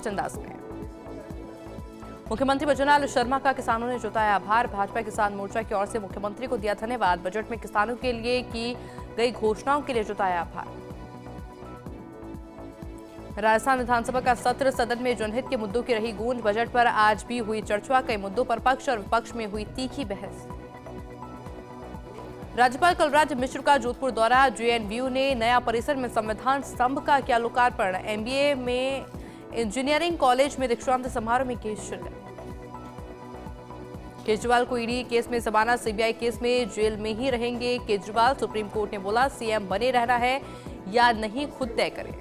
स्पष्ट अंदाज में। मुख्यमंत्री भजनलाल शर्मा का किसानों ने जताया आभार। भाजपा किसान मोर्चा की ओर से मुख्यमंत्री को दिया धन्यवाद। बजट में किसानों के लिए की गई घोषणाओं के लिए जताया आभार। राजस्थान विधानसभा का सत्र, सदन में जनहित के मुद्दों की रही गूंज। बजट पर आज भी हुई चर्चा। कई मुद्दों पर पक्ष और विपक्ष में हुई तीखी बहस। राज्यपाल कलराज मिश्र का जोधपुर दौरा। जेएनयू ने नया परिसर में संविधान स्तंभ का किया लोकार्पण। एमबीए में इंजीनियरिंग कॉलेज में दीक्षांत समारोह में की शिरकत। केजरीवाल को ईडी केस में जमानत, सीबीआई केस में जेल में ही रहेंगे केजरीवाल। सुप्रीम कोर्ट ने बोला सीएम बने रहना है या नहीं खुद तय करें।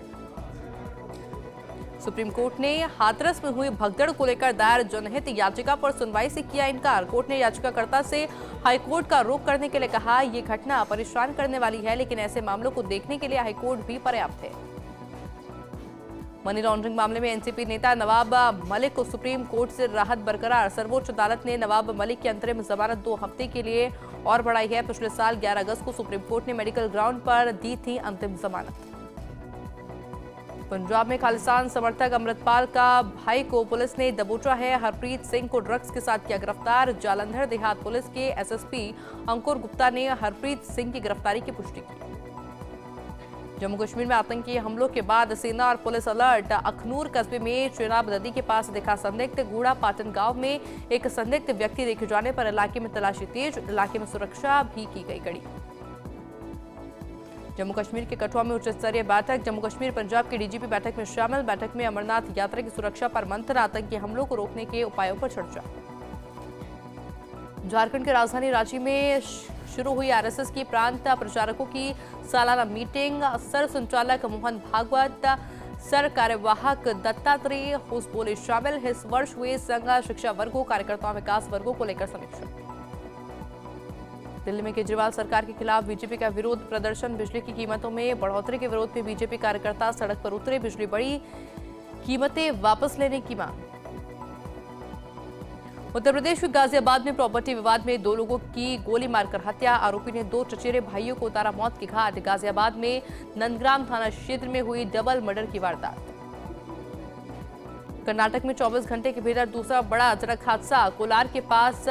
सुप्रीम कोर्ट ने हाथरस में हुई भगदड़ को लेकर दायर जनहित याचिका पर सुनवाई से किया इनकार। कोर्ट ने याचिकाकर्ता से हाईकोर्ट का रुख करने के लिए कहा। ये घटना परेशान करने वाली है, लेकिन ऐसे मामलों को देखने के लिए हाईकोर्ट भी पर्याप्त है। मनी लॉन्ड्रिंग मामले में एनसीपी नेता नवाब मलिक को सुप्रीम कोर्ट से राहत बरकरार। सर्वोच्च अदालत ने नवाब मलिक की अंतरिम जमानत 2 हफ्ते के लिए और बढ़ाई है। पिछले साल 11 अगस्त को सुप्रीम कोर्ट ने मेडिकल ग्राउंड पर दी थी अंतिम जमानत। पंजाब में खालिस्तान समर्थक अमृतपाल का भाई को पुलिस ने दबोचा है। हरप्रीत सिंह को ड्रग्स के साथ किया गिरफ्तार। जालंधर देहात पुलिस के एसएसपी अंकुर गुप्ता ने हरप्रीत सिंह की गिरफ्तारी की पुष्टि की। जम्मू कश्मीर में आतंकी हमलों के बाद सेना और पुलिस अलर्ट। अखनूर कस्बे में चेनाब नदी के पास दिखा संदिग्ध। गूढ़ा पाटन गांव में एक संदिग्ध व्यक्ति देखे जाने पर इलाके में तलाशी तेज। इलाके में सुरक्षा भी की गई कड़ी। जम्मू कश्मीर के कठुआ में उच्च स्तरीय बैठक। जम्मू कश्मीर पंजाब के डीजीपी बैठक में शामिल। बैठक में अमरनाथ यात्रा की सुरक्षा पर मंथन। आतंकी हमलों को रोकने के उपायों पर चर्चा। झारखंड की राजधानी रांची में शुरू हुई आरएसएस की प्रांत प्रचारकों की सालाना मीटिंग। सर संचालक मोहन भागवत, सर कार्यवाहक दत्तात्रेय होस बोले शामिल। इस वर्ष हुए संघ शिक्षा वर्गों, कार्यकर्ताओं, विकास वर्गों को लेकर समीक्षा। दिल्ली में केजरीवाल सरकार के खिलाफ बीजेपी का विरोध प्रदर्शन। बिजली की कीमतों में बढ़ोतरी के विरोध में बीजेपी कार्यकर्ता सड़क पर उतरे। बिजली बढ़ी, कीमतें वापस लेने की मांग। उत्तर प्रदेश के गाजियाबाद में प्रॉपर्टी विवाद में 2 लोगों की गोली मारकर हत्या। आरोपी ने 2 चचेरे भाइयों को उतारा मौत के घाट। गाजियाबाद में नंदग्राम थाना क्षेत्र में हुई डबल मर्डर की वारदात। कर्नाटक में 24 घंटे के भीतर दूसरा बड़ा सड़क हादसा। कोलार के पास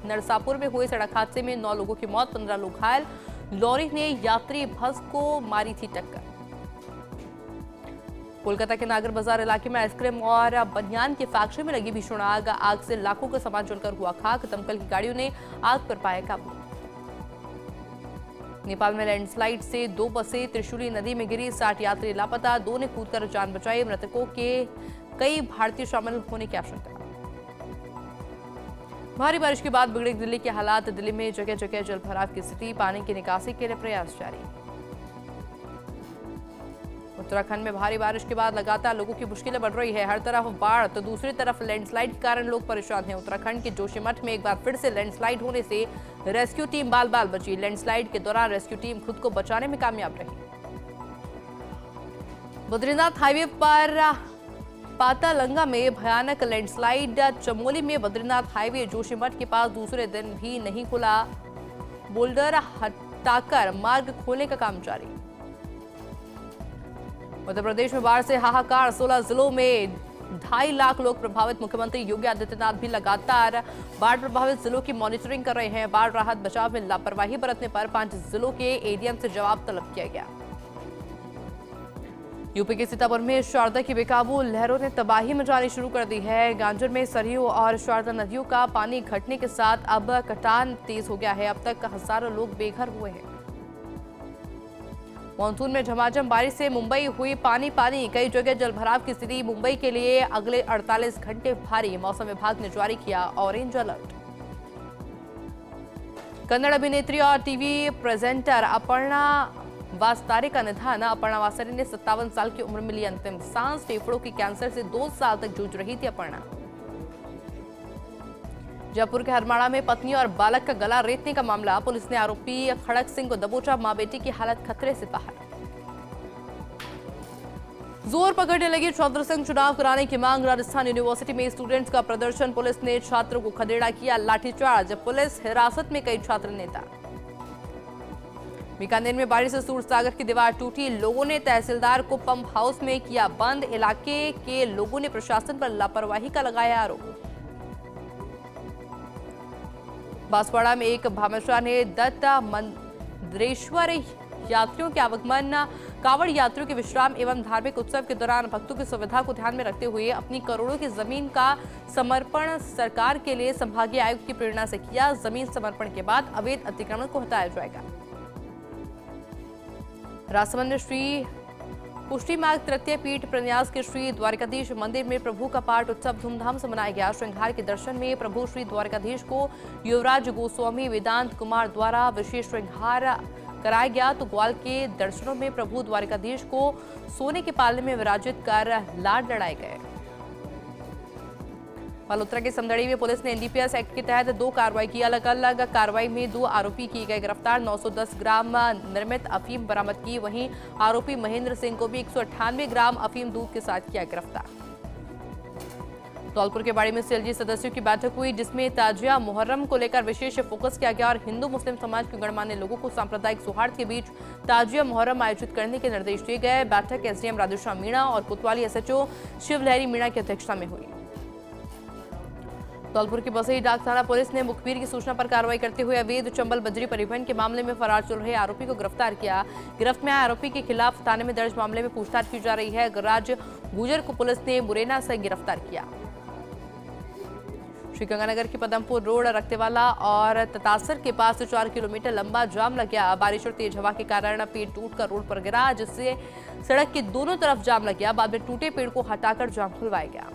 नरसापुर में हुए सड़क हादसे में 9 लोगों की मौत, 15 लोग घायल। लॉरी ने यात्री बस को मारी थी टक्कर। कोलकाता के नागर बाजार इलाके में आइसक्रीम और बनियान की फैक्ट्री में लगी भीषण आग। आग से लाखों का सामान जलकर हुआ खाक। दमकल की गाड़ियों ने आग पर पाया काबू। नेपाल में लैंडस्लाइड से 2 बसें त्रिशूली नदी में गिरी। 60 यात्री लापता। 2 ने कूदकर जान बचाई। मृतकों के कई भारतीय शामिल होने की आशंका। भारी बारिश के बाद बिगड़े दिल्ली के हालात। दिल्ली में जगह जगह जलभराव की स्थिति। पानी की निकासी के लिए प्रयास जारी। उत्तराखंड में भारी बारिश के बाद लगातार लोगों की मुश्किलें बढ़ रही है। हर तरफ बाढ़ तो दूसरी तरफ लैंडस्लाइड के कारण लोग परेशान हैं। उत्तराखंड के जोशीमठ में एक बार फिर से लैंडस्लाइड होने से रेस्क्यू टीम बाल बाल बची। लैंडस्लाइड के दौरान रेस्क्यू टीम खुद को बचाने में कामयाब रही। बद्रीनाथ हाईवे पर पातालंगा में भयानक लैंडस्लाइड। चमोली में बद्रीनाथ हाईवे जोशीमठ के पास दूसरे दिन भी नहीं खुला। बोल्डर हटाकर मार्ग खोलने का काम जारी। उत्तर प्रदेश में बाढ़ से हाहाकार। 16 जिलों में 2.5 लाख लोग प्रभावित। मुख्यमंत्री योगी आदित्यनाथ भी लगातार बाढ़ प्रभावित जिलों की मॉनिटरिंग कर रहे हैं। बाढ़ राहत बचाव में लापरवाही बरतने पर 5 जिलों के एडीएम से जवाब तलब किया गया। यूपी के सीतापुर में शारदा की बेकाबू लहरों ने तबाही मचानी शुरू कर दी है। गांजर में सरयू और शारदा नदियों का पानी घटने के साथ अब कटान तेज हो गया है। अब तक हजारों लोग बेघर हुए हैं। मानसून में झमाझम बारिश से मुंबई हुई पानी पानी। कई जगह जलभराव की स्थिति। मुंबई के लिए अगले 48 घंटे भारी। मौसम विभाग ने जारी किया ऑरेंज अलर्ट। कन्नड़ अभिनेत्री और टीवी प्रेजेंटर अपर्णा वास्तारे का निधन। अपर्णा वास्तारे ने 57 साल की उम्र में ली अंतिम सांस। फेफड़ों के कैंसर से 2 साल तक जूझ रही थी अपर्णा। जयपुर के हरमाड़ा में पत्नी और बालक का गला रेतने का मामला। पुलिस ने आरोपी खड़क सिंह को दबोचा। मां बेटी की हालत खतरे से बाहर। जोर पकड़ने लगी छात्र संघ चुनाव कराने की मांग। राजस्थान यूनिवर्सिटी में स्टूडेंट्स का प्रदर्शन। पुलिस ने छात्रों को खदेड़ा, किया लाठीचार्ज। पुलिस हिरासत में कई छात्र नेता। बीकानेर में बारिश से सूरसागर की दीवार टूटी, लोगों ने तहसीलदार को पंप हाउस में किया बंद, इलाके के लोगों ने प्रशासन पर लापरवाही का लगाया आरोप। बांसवाड़ा में एक भामाशाह ने दत्त मंदरेश्वर यात्रियों के आवागमन, कांवड़ यात्रियों के विश्राम एवं धार्मिक उत्सव के दौरान भक्तों की सुविधा को ध्यान में रखते हुए अपनी करोड़ों की जमीन का समर्पण सरकार के लिए संभागीय आयुक्त की प्रेरणा से किया। जमीन समर्पण के बाद अवैध अतिक्रमण को हटाया जाएगा। राजसमंद में श्री पुष्टि मार्ग तृतीय पीठ प्रन्यास के श्री द्वारकाधीश मंदिर में प्रभु का पाठ उत्सव धूमधाम से मनाया गया। श्रृंगार के दर्शन में प्रभु श्री द्वारकाधीश को युवराज गोस्वामी वेदांत कुमार द्वारा विशेष श्रृंगार कराया गया, तो ग्वाल के दर्शनों में प्रभु द्वारकाधीश को सोने के पालने में विराजित कर लाड लड़ाए गए। मल्होत्रा के समदड़ी में पुलिस ने एनडीपीएस एक्ट के तहत 2 कार्रवाई की। अलग अलग कार्रवाई में 2 आरोपी किए गए गिरफ्तार, 910 ग्राम निर्मित अफीम बरामद की। वहीं आरोपी महेंद्र सिंह को भी 198 ग्राम अफीम दूध के साथ किया गिरफ्तार। धौलपुर के बाड़ी में सीएलजी सदस्यों की बैठक हुई, जिसमें ताजिया मुहर्रम को लेकर विशेष फोकस किया गया और हिंदू मुस्लिम समाज के गणमान्य लोगों को सांप्रदायिक सौहार्द के बीच ताजिया मुहर्रम आयोजित करने के निर्देश दिए गए। बैठक एसडीएम राधेश्याम मीणा और कोतवाली एसएचओ शिवलहरी मीणा की अध्यक्षता में हुई। धौलपुर की बसई डाक थाना पुलिस ने मुखबिर की सूचना पर कार्रवाई करते हुए अवैध चंबल बजरी परिवहन के मामले में फरार चल रहे आरोपी को गिरफ्तार किया। गिरफ्त में आए आरोपी के खिलाफ थाने में दर्ज मामले में पूछताछ की जा रही है। गराज गुजर को पुलिस ने मुरैना से गिरफ्तार किया। श्रीगंगानगर के पदमपुर रोड रक्तेवाला और ततासर के पास 4 किलोमीटर लंबा जाम लग गया। बारिश और तेज हवा के कारण पेड़ टूटकर रोड पर गिरा, जिससे सड़क के दोनों तरफ जाम लग गया। बाद में टूटे पेड़ को हटाकर जाम खुलवाया गया।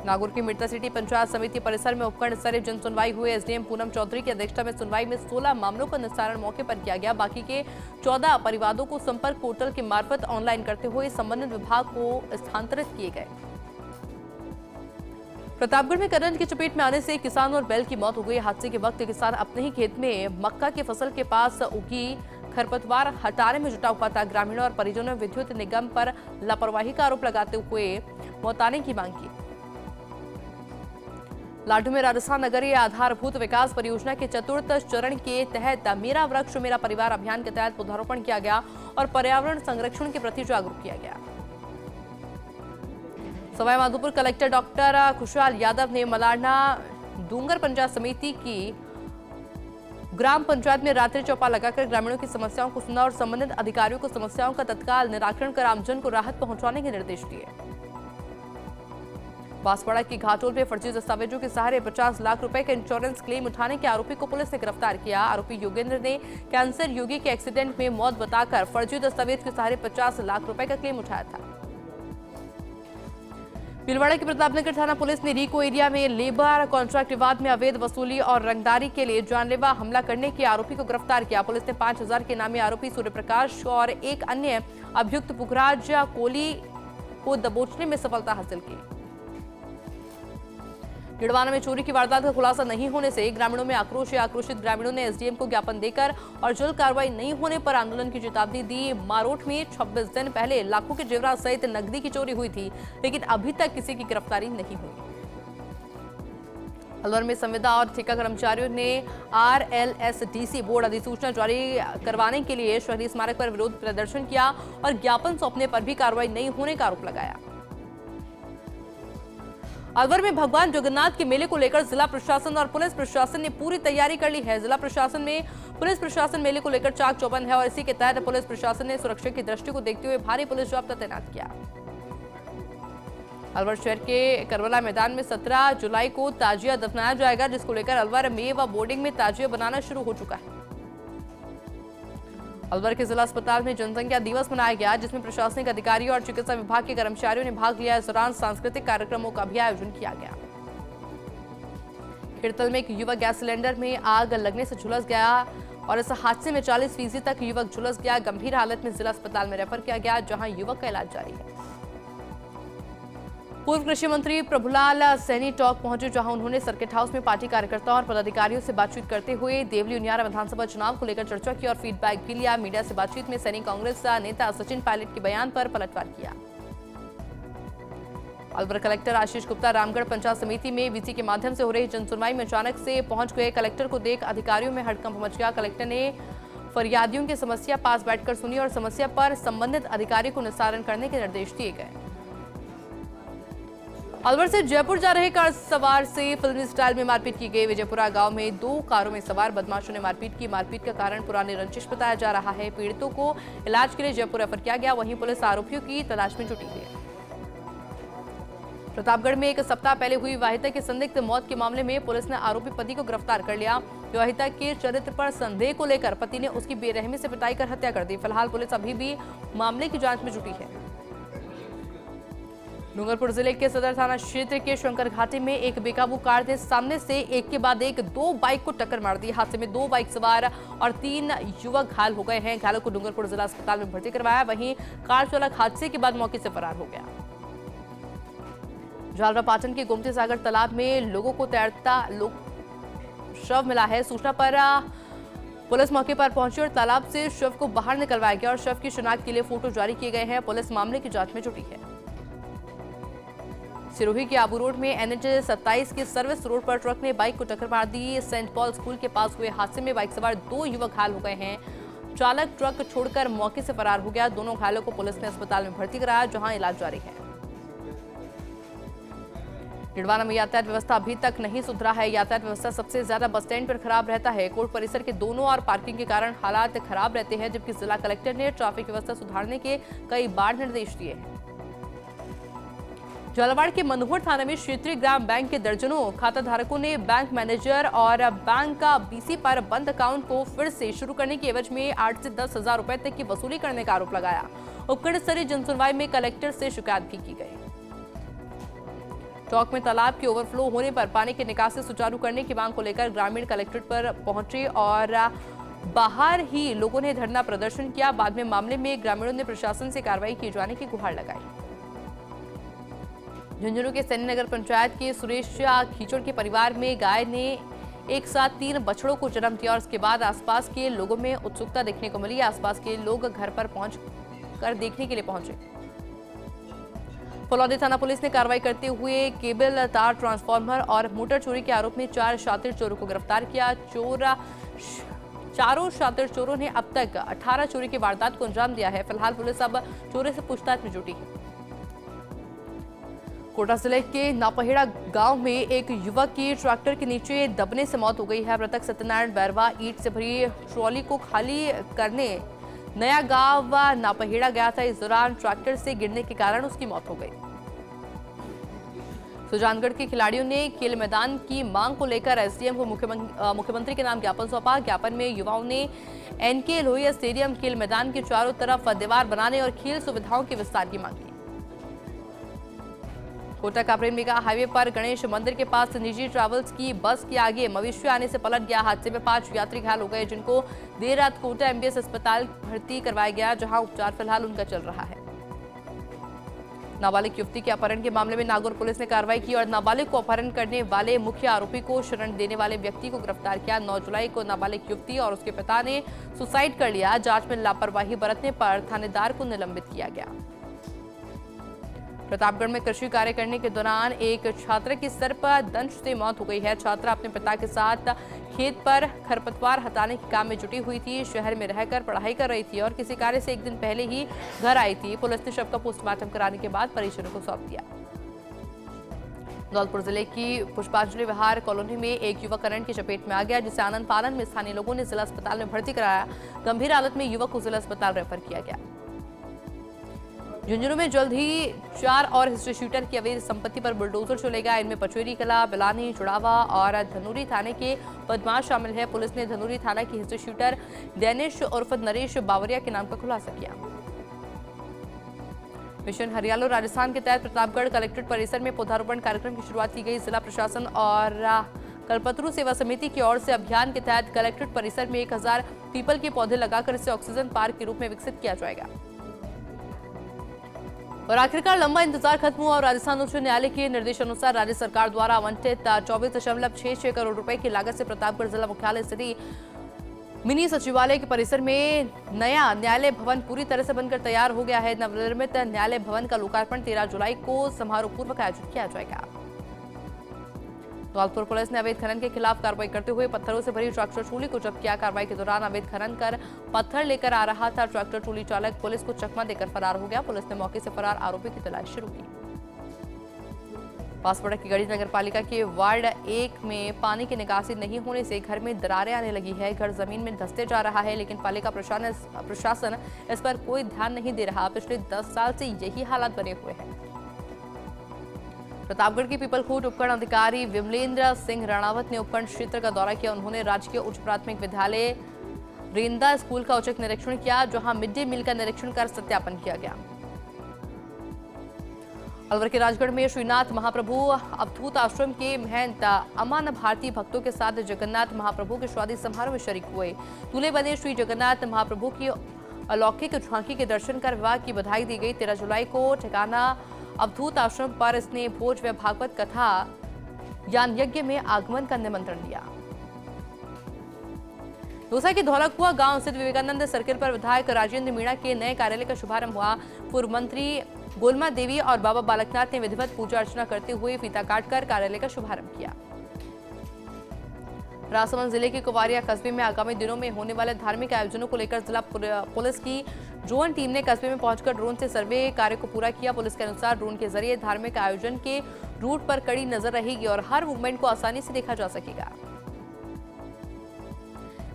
नागौर की मिर्ता सिटी पंचायत समिति परिसर में उपखंड स्तरीय जन सुनवाई हुई। एसडीएम पूनम चौधरी की अध्यक्षता में सुनवाई में 16 मामलों का निस्तारण मौके पर किया गया। बाकी के 14 परिवादों को संपर्क पोर्टल के मार्फत ऑनलाइन करते हुए संबंधित विभाग को स्थानांतरित किए गए। प्रतापगढ़ में करंट की चपेट में आने से एक किसान और बैल की मौत हो गई। हादसे के वक्त किसान अपने ही खेत में मक्का की फसल के पास उगी खरपतवार हटाने में जुटा हुआ था। ग्रामीणों और परिजनों ने विद्युत निगम पर लापरवाही का आरोप लगाते हुए मुआवजे की मांग की। लाडू में राजस्थान नगरीय आधारभूत विकास परियोजना के चतुर्थ चरण के तहत मेरा वृक्ष मेरा परिवार अभियान के तहत पौधारोपण किया गया और पर्यावरण संरक्षण के प्रति जागरूक किया गया। सवाईमाधोपुर कलेक्टर डॉक्टर खुशहाल यादव ने मलारना डूंगर पंचायत समिति की ग्राम पंचायत में रात्रि चौपाल लगाकर ग्रामीणों की समस्याओं को सुना और संबंधित अधिकारियों को समस्याओं का तत्काल निराकरण कर आमजन को राहत पहुंचाने के निर्देश दिए। बांसवाड़ा की घाटोल में फर्जी दस्तावेजों के सहारे 50 लाख रुपए का इंश्योरेंस क्लेम उठाने के आरोपी को पुलिस ने गिरफ्तार किया। आरोपी योगेंद्र ने कैंसर रोगी के एक्सीडेंट में मौत बताकर फर्जी दस्तावेज के सहारे 50 लाख रुपए का क्लेम उठाया था। भीलवाड़ा की प्रतापनगर थाना पुलिस ने रीको एरिया में लेबर कॉन्ट्रैक्ट विवाद में अवैध वसूली और रंगदारी के लिए जानलेवा हमला करने के आरोपी को गिरफ्तार किया। पुलिस ने 5000 के नामी आरोपी सूर्यप्रकाश और एक अन्य अभियुक्त पुखराज कोली को दबोचने में सफलता हासिल की। गिड़वाना में चोरी की वारदात का खुलासा नहीं होने से ग्रामीणों में आक्रोश है। आक्रोशित ग्रामीणों ने एसडीएम को ज्ञापन देकर और जल्द कार्रवाई नहीं होने पर आंदोलन की चेतावनी दी। मारोट में 26 दिन पहले लाखों के जेवरात सहित नकदी की चोरी हुई थी, लेकिन अभी तक किसी की गिरफ्तारी नहीं हुई। अलवर में संविदा और ठेका कर्मचारियों ने आरएलएसडीसी बोर्ड अधिसूचना जारी करवाने के लिए शहीद स्मारक पर विरोध प्रदर्शन किया और ज्ञापन सौंपने पर भी कार्रवाई नहीं होने का आरोप लगाया। अलवर में भगवान जगन्नाथ के मेले को लेकर जिला प्रशासन और पुलिस प्रशासन ने पूरी तैयारी कर ली है। जिला प्रशासन में पुलिस प्रशासन मेले को लेकर चाक चौबंद है और इसी के तहत पुलिस प्रशासन ने सुरक्षा की दृष्टि को देखते हुए भारी पुलिस जाब्ता तैनात किया। अलवर शहर के करबला मैदान में 17 जुलाई को ताजिया दफनाया जाएगा, जिसको लेकर अलवर में व बोर्डिंग में ताजिया बनाना शुरू हो चुका है। अलवर के जिला अस्पताल में जनसंख्या दिवस मनाया गया, जिसमें प्रशासनिक अधिकारियों और चिकित्सा विभाग के कर्मचारियों ने भाग लिया। इस दौरान सांस्कृतिक कार्यक्रमों का भी आयोजन किया गया। खिड़तल में एक युवक गैस सिलेंडर में आग लगने से झुलस गया और इस हादसे में 40% तक युवक झुलस गया। गंभीर हालत में जिला अस्पताल में रेफर किया गया, जहां युवक का इलाज जारी है। पूर्व कृषि मंत्री प्रभुलाल सैनी टॉक पहुंचे, जहां उन्होंने सर्किट हाउस में पार्टी कार्यकर्ताओं और पदाधिकारियों से बातचीत करते हुए देवली उनियारा विधानसभा चुनाव को लेकर चर्चा की और फीडबैक भी लिया। मीडिया से बातचीत में सैनी कांग्रेस नेता सचिन पायलट के बयान पर पलटवार किया। अलवर कलेक्टर आशीष गुप्ता रामगढ़ पंचायत समिति में वीसी के माध्यम से हो रही जनसुनवाई में अचानक से पहुंच गए। कलेक्टर को देख अधिकारियों में हड़कंप मच गया। कलेक्टर ने फरियादियों की समस्या पास बैठकर सुनी और समस्या पर संबंधित अधिकारी को निस्तारण करने के निर्देश दिए गए। अलवर से जयपुर जा रहे कार सवार से फिल्मी स्टाइल में मारपीट की गई। विजयपुरा गांव में 2 कारों में सवार बदमाशों ने मारपीट की। मारपीट का कारण पुरानी रंजिश बताया जा रहा है। पीड़ितों को इलाज के लिए जयपुर रेफर किया गया। वहीं पुलिस आरोपियों की तलाश में जुटी है। प्रतापगढ़ में 1 सप्ताह पहले हुई विवाहिता की संदिग्ध मौत के मामले में पुलिस ने आरोपी पति को गिरफ्तार कर लिया। विवाहिता के चरित्र पर संदेह को लेकर पति ने उसकी बेरहमी से पिटाई कर हत्या कर दी। फिलहाल पुलिस अभी भी मामले की जांच में जुटी है। डूंगरपुर जिले के सदर थाना क्षेत्र के शंकर घाटी में एक बेकाबू कार ने सामने से एक के बाद एक 2 बाइक को टक्कर मार दी। हादसे में 2 बाइक सवार और 3 युवक घायल हो गए हैं। घायलों को डूंगरपुर जिला अस्पताल में भर्ती करवाया। वहीं कार चालक हादसे के बाद मौके से फरार हो गया। झालरापाटन के गोमती सागर तालाब में लोगों को तैरता शव मिला है। सूचना पर पुलिस मौके पर पहुंची और तालाब से शव को बाहर निकलवाया गया और शव की शिनाख्त के लिए फोटो जारी किए गए हैं। पुलिस मामले की जांच में जुटी है। सिरोही के आबू रोड में NH 27 के सर्विस रोड पर ट्रक ने बाइक को टक्कर मार दी। सेंट पॉल स्कूल के पास हुए हादसे में बाइक सवार 2 युवक घायल हो गए हैं। चालक ट्रक छोड़कर मौके से फरार हो गया। दोनों घायलों को पुलिस ने अस्पताल में भर्ती कराया, जहां इलाज जारी है। डिडवाना में यातायात व्यवस्था अभी तक नहीं सुधरा है। यातायात व्यवस्था सबसे ज्यादा बस स्टैंड पर खराब रहता है। कोर्ट परिसर के दोनों और पार्किंग के कारण हालात खराब रहते हैं, जबकि जिला कलेक्टर ने ट्रैफिक व्यवस्था सुधारने के कई बार निर्देश दिए हैं। झालावाड़ के मनोहर थाना में क्षेत्रीय ग्राम बैंक के दर्जनों खाता धारकों ने बैंक मैनेजर और बैंक का BC पर बंद अकाउंट को फिर से शुरू करने की एवज में 8 से 10 हजार रुपए तक की वसूली करने का आरोप लगाया। उपखंड स्तरीय जनसुनवाई में कलेक्टर से शिकायत भी की गई। चौक में तालाब के ओवरफ्लो होने पर पानी की निकासी सुचारू करने की मांग को लेकर ग्रामीण कलेक्ट्रेट पर पहुंचे और बाहर ही लोगों ने धरना प्रदर्शन किया। बाद में मामले में ग्रामीणों ने प्रशासन से कार्रवाई किए जाने की गुहार लगाई। झुंझुनू के सैनी नगर पंचायत के सुरेश खीचड़ के परिवार में गाय ने एक साथ 3 बछड़ों को जन्म दिया और उसके बाद आसपास के लोगों में उत्सुकता देखने को मिली। आसपास के लोग घर पर पहुंचकर देखने के लिए पहुंचे। फलौदी थाना पुलिस ने कार्रवाई करते हुए केबल तार ट्रांसफार्मर और मोटर चोरी के आरोप में 4 शातिर चोरों को गिरफ्तार किया। चारों शातिर चोरों ने अब तक 18 चोरी की वारदात को अंजाम दिया है। फिलहाल पुलिस अब चोरी से पूछताछ में जुटी है। कोटा जिले के नापहेड़ा गांव में एक युवक की ट्रैक्टर के नीचे दबने से मौत हो गई है। मृतक सत्यनारायण बैरवा ईंट से भरी ट्रॉली को खाली करने नया गांव नापहेड़ा गया था। इस दौरान ट्रैक्टर से गिरने के कारण उसकी मौत हो गई। सुजानगढ़ के खिलाड़ियों ने खेल मैदान की मांग को लेकर SDM को मुख्यमंत्री के नाम ज्ञापन सौंपा। ज्ञापन में युवाओं ने NK लोहिया स्टेडियम खेल मैदान के चारों तरफ दीवार बनाने और खेल सुविधाओं के विस्तार की मांग की। कोटा कापरेन मेगा हाईवे पर गणेश मंदिर के पास निजी ट्रैवल्स की बस के आगे मवेशी आने से पलट गया। हादसे में 5 यात्री घायल हो गए, जिनको देर रात कोटा MBS अस्पताल भर्ती करवाया गया, जहां उपचार फिलहाल उनका चल रहा है। नाबालिग युवती के अपहरण के मामले में नागौर पुलिस ने कार्रवाई की और नाबालिग को अपहरण करने वाले मुख्य आरोपी को शरण देने वाले व्यक्ति को गिरफ्तार किया। 9 जुलाई को नाबालिग युवती और उसके पिता ने सुसाइड कर लिया। जांच में लापरवाही बरतने पर थानेदार को निलंबित किया गया। प्रतापगढ़ में कृषि कार्य करने के दौरान एक छात्र की सर पर दंश से मौत हो गई है। छात्रा अपने पिता के साथ खेत पर खरपतवार हटाने के काम में जुटी हुई थी। शहर में रहकर पढ़ाई कर रही थी और किसी कार्य से एक दिन पहले ही घर आई थी। पुलिस ने शव का पोस्टमार्टम कराने के बाद परिजनों को सौंप दिया। धौलपुर जिले की पुष्पांजलि विहार कॉलोनी में एक युवक करंट की चपेट में आ गया, जिसे आनंद फानन में स्थानीय लोगों ने जिला अस्पताल में भर्ती कराया। गंभीर हालत में युवक को जिला अस्पताल रेफर किया गया। झुंझुनू में जल्द ही 4 और हिस्ट्री शूटर की अवैध संपत्ति पर बुलडोजर चलेगा। इनमें पचवेरी कला, बिलानी, चुड़ावा और धनूरी थाने के बदमाश शामिल है। पुलिस ने धनूरी थाना की हिस्ट्री शूटर डेनिश उर्फ नरेश बावरिया के नाम का खुलासा किया। मिशन हरियालो राजस्थान के तहत प्रतापगढ़ कलेक्ट्रेट परिसर में पौधारोपण कार्यक्रम की शुरुआत की गई। जिला प्रशासन और कल्पतरू सेवा समिति की ओर से अभियान के तहत कलेक्ट्रेट परिसर में 1000 पीपल के पौधे लगाकर इसे ऑक्सीजन पार्क के रूप में विकसित किया जाएगा। और आखिरकार लंबा इंतजार खत्म हुआ और राजस्थान उच्च न्यायालय के निर्देशानुसार राज्य सरकार द्वारा आवंटित 24.66 करोड़ रुपए की लागत से प्रतापगढ़ जिला मुख्यालय स्थित मिनी सचिवालय के परिसर में नया न्यायालय भवन पूरी तरह से बनकर तैयार हो गया है। नवनिर्मित न्यायालय भवन का लोकार्पण 13 जुलाई को समारोहपूर्वक आयोजित किया जाएगा। धौलपुर पुलिस ने अवैध खनन के खिलाफ कार्रवाई करते हुए पत्थरों से भरी ट्रैक्टर ट्रॉली को जब्त किया। कार्रवाई के दौरान अवैध खनन कर पत्थर लेकर आ रहा था ट्रैक्टर ट्रॉली चालक पुलिस को चकमा देकर फरार हो गया। पुलिस ने मौके से फरार आरोपी की तलाश शुरू की। बांसवाड़ा की गढ़ी नगर पालिका के वार्ड 1 में पानी की निकासी नहीं होने से घर में दरारें आने लगी है। घर जमीन में धंसते जा रहा है, लेकिन पालिका प्रशासन इस पर कोई ध्यान नहीं दे रहा। पिछले 10 साल से यही हालात बने हुए हैं। प्रतापगढ़ के पीपलखूट उपखंड अधिकारी विमलेंद्र सिंह राणावत ने उपखंड क्षेत्र का दौरा किया। उन्होंने राजकीय उच्च प्राथमिक विद्यालय रेंदा स्कूल का औचक निरीक्षण किया, जहां मिड डे मील का निरीक्षण कर सत्यापन किया गया। अलवर के राजगढ़ में श्रीनाथ महाप्रभु अवधूत आश्रम के महंत अमान भारती भक्तों के साथ जगन्नाथ महाप्रभु के शादी समारोह में शरीक हुए। दूल्हे बने श्री जगन्नाथ महाप्रभु की अलौकिक झांकी के दर्शन कर विवाह की बधाई दी गई। 13 जुलाई को ठिकाना अवधूत आश्रम पर स्नेह भोज व भागवत कथा ज्ञान यज्ञ में आगमन का निमंत्रण दिया। दौसा के धौलकुआ गांव स्थित विवेकानंद सर्किल पर विधायक राजेंद्र मीणा के नए कार्यालय का शुभारंभ हुआ। पूर्व मंत्री गोलमा देवी और बाबा बालकनाथ ने विधिवत पूजा अर्चना करते हुए फीता काटकर कार्यालय का शुभारंभ किया। राजसमंद जिले के कुवारिया कस्बे में आगामी दिनों में होने वाले धार्मिक आयोजनों को लेकर जिला पुलिस की ड्रोन टीम ने कस्बे में पहुंचकर ड्रोन से सर्वे कार्य को पूरा किया। पुलिस के अनुसार ड्रोन के जरिए धार्मिक आयोजन के रूट पर कड़ी नजर रहेगी और हर मूवमेंट को आसानी से देखा जा सकेगा।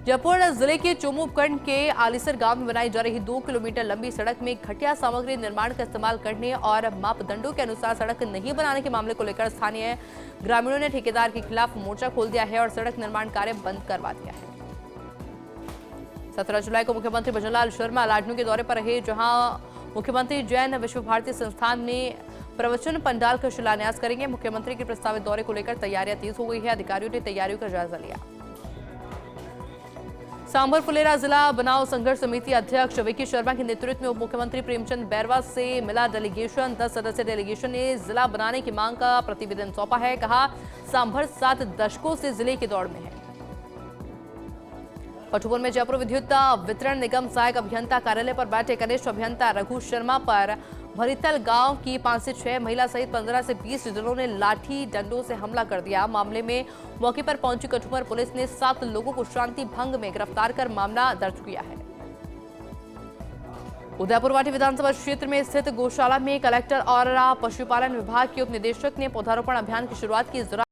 जयपुर जिले के चोमू उपखंड के आलीसर गांव में बनाई जा रही 2 किलोमीटर लंबी सड़क में घटिया सामग्री निर्माण का इस्तेमाल करने और मापदंडों के अनुसार सड़क नहीं बनाने के मामले को लेकर स्थानीय ग्रामीणों ने ठेकेदार के खिलाफ मोर्चा खोल दिया है और सड़क निर्माण कार्य बंद करवा दिया है। 17 जुलाई को मुख्यमंत्री भजनलाल शर्मा लाडनू के दौरे पर रहे, जहां मुख्यमंत्री जैन विश्व भारती संस्थान में प्रवचन पंडाल का शिलान्यास करेंगे। मुख्यमंत्री के प्रस्तावित दौरे को लेकर तैयारियां तेज हो गई है। अधिकारियों ने तैयारियों का जायजा लिया। सांभर फुलेरा जिला बनाव संघर्ष समिति अध्यक्ष विकी शर्मा के नेतृत्व में उप मुख्यमंत्री प्रेमचंद बैरवा से मिला डेलीगेशन। 10 सदस्यीय डेलीगेशन ने जिला बनाने की मांग का प्रतिवेदन सौंपा है। कहा, सांभर 7 दशकों से जिले की दौड़ में है। पठुपुर में जयपुर विद्युत वितरण निगम सहायक अभियंता कार्यालय पर बैठे कनिष्ठ अभियंता रघु शर्मा पर भरितल गांव की 5 से 6 महिला सहित 15 से 20 जनों ने लाठी डंडों से हमला कर दिया। मामले में मौके पर पहुंची कठुआ पुलिस ने 7 लोगों को शांति भंग में गिरफ्तार कर मामला दर्ज किया है। उदयपुर वाटी विधानसभा क्षेत्र में स्थित गौशाला में कलेक्टर और पशुपालन विभाग के उप निदेशक ने पौधारोपण अभियान की शुरुआत की।